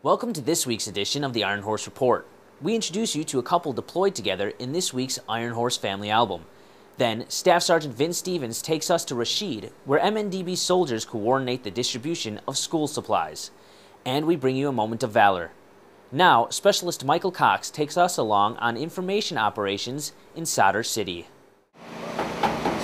Welcome to this week's edition of the Ironhorse Report. We introduce you to a couple deployed together in this week's Ironhorse family album. Then, Staff Sergeant Vince Stevens takes us to Rashid, where MNDB soldiers coordinate the distribution of school supplies. And we bring you a moment of valor. Now, Specialist Michael Cox takes us along on information operations in Sadr City.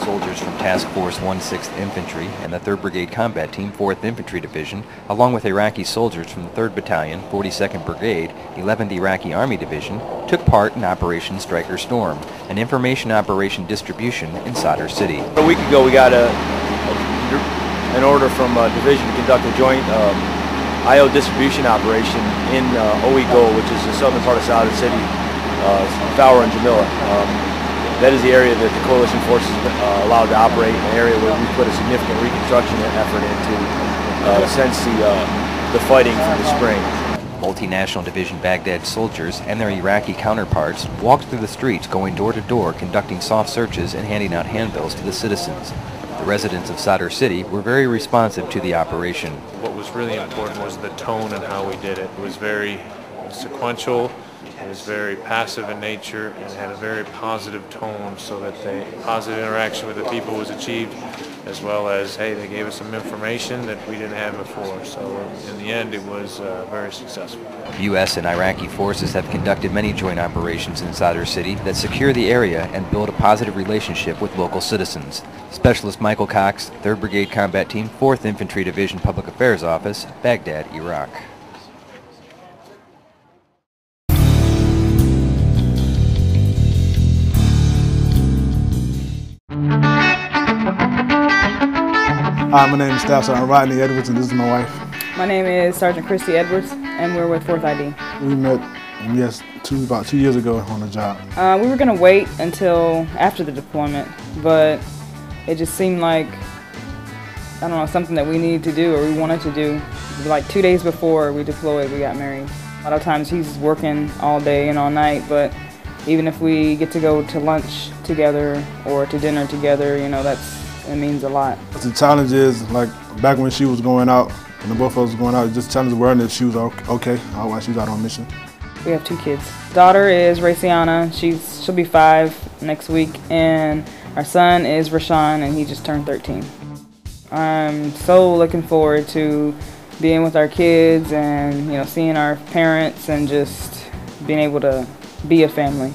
Soldiers from Task Force 16th Infantry and the 3rd Brigade Combat Team 4th Infantry Division, along with Iraqi soldiers from the 3rd Battalion, 42nd Brigade, 11th Iraqi Army Division, took part in Operation Striker Storm, an information operation distribution in Sadr City. A week ago we got an order from division to conduct a joint IO distribution operation in Oego, which is the southern part of Sadr City, Fowler and Jamila. That is the area that the coalition forces allowed to operate, an area where we put a significant reconstruction effort into since the fighting from the spring. Multinational Division Baghdad soldiers and their Iraqi counterparts walked through the streets, going door to door, conducting soft searches and handing out handbills to the citizens. The residents of Sadr City were very responsive to the operation. What was really important was the tone and how we did it. It was very sequential. It was very passive in nature and had a very positive tone, so that the positive interaction with the people was achieved, as well as, hey, they gave us some information that we didn't have before. So in the end, it was very successful. U.S. and Iraqi forces have conducted many joint operations in Sadr City that secure the area and build a positive relationship with local citizens. Specialist Michael Cox, 3rd Brigade Combat Team, 4th Infantry Division Public Affairs Office, Baghdad, Iraq. Hi, my name is Staff Sergeant Rodney Edwards, and this is my wife. My name is Sergeant Kriste Edwards, and we're with 4th ID. We met, about 2 years ago on the job. We were going to wait until after the deployment, but it just seemed like, I don't know, something that we needed to do or we wanted to do. Like 2 days before we deployed, we got married. A lot of times he's working all day and all night, but even if we get to go to lunch together or to dinner together, you know, it means a lot. The challenge is, like, back when she was going out, and the both of us were going out, just challenge awareness if she was okay, while she was out on mission. We have 2 kids. Daughter is Raciana, she'll be 5 next week, and our son is Rashawn, and he just turned 13. I'm so looking forward to being with our kids and, you know, seeing our parents and just being able to be a family.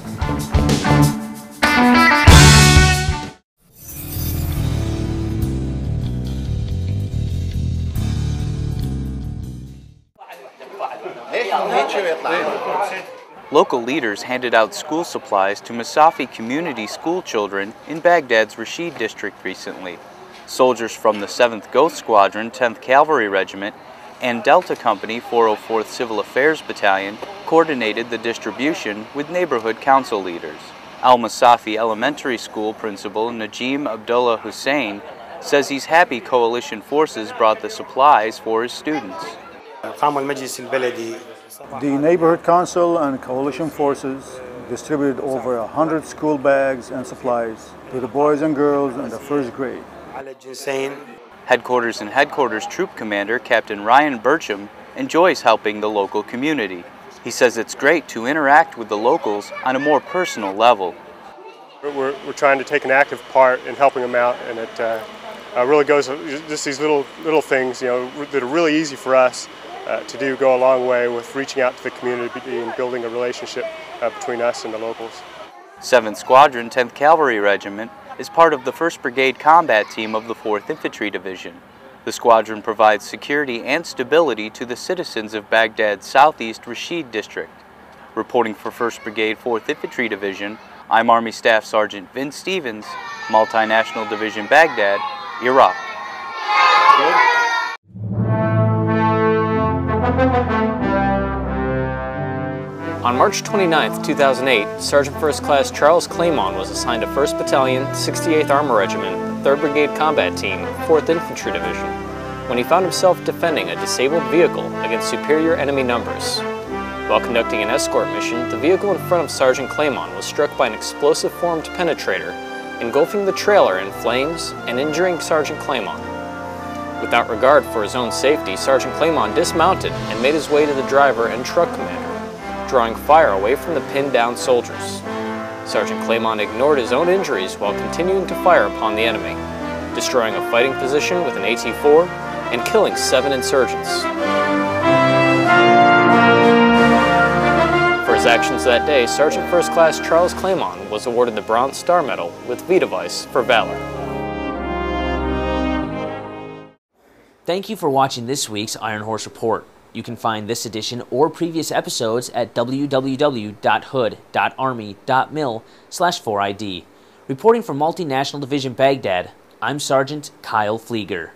Local leaders handed out school supplies to Masafi community school children in Baghdad's Rashid district recently. Soldiers from the 7th Ghost Squadron, 10th Cavalry Regiment, and Delta Company 404th Civil Affairs Battalion coordinated the distribution with neighborhood council leaders. Al-Masafi Elementary School Principal Najim Abdullah Hussein says he's happy coalition forces brought the supplies for his students. The neighborhood council and coalition forces distributed over 100 school bags and supplies to the boys and girls in the 1st grade. Headquarters and Headquarters Troop Commander Captain Ryan Burcham enjoys helping the local community. He says it's great to interact with the locals on a more personal level. We're trying to take an active part in helping them out, and it really goes, just these little things, you know, that are really easy for us to do, go a long way with reaching out to the community and building a relationship between us and the locals. 7th Squadron, 10th Cavalry Regiment is part of the 1st Brigade Combat Team of the 4th Infantry Division. The squadron provides security and stability to the citizens of Baghdad's southeast Rashid district. Reporting for 1st Brigade 4th Infantry Division, I'm Army Staff Sergeant Vince Stevens, Multinational Division Baghdad, Iraq. On March 29, 2008, Sergeant First Class Charles Clamon was assigned to 1st Battalion, 68th Armor Regiment, 3rd Brigade Combat Team, 4th Infantry Division, when he found himself defending a disabled vehicle against superior enemy numbers. While conducting an escort mission, the vehicle in front of Sergeant Clamon was struck by an explosive-formed penetrator, engulfing the trailer in flames and injuring Sergeant Clamon. Without regard for his own safety, Sergeant Clamon dismounted and made his way to the driver and truck commander, drawing fire away from the pinned-down soldiers. Sergeant Clamon ignored his own injuries while continuing to fire upon the enemy, destroying a fighting position with an AT-4 and killing 7 insurgents. For his actions that day, Sergeant First Class Charles Clamon was awarded the Bronze Star Medal with V Device for valor. Thank you for watching this week's Iron Horse Report. You can find this edition or previous episodes at www.hood.army.mil/4ID. Reporting from Multinational Division Baghdad, I'm Sergeant Kyle Flieger.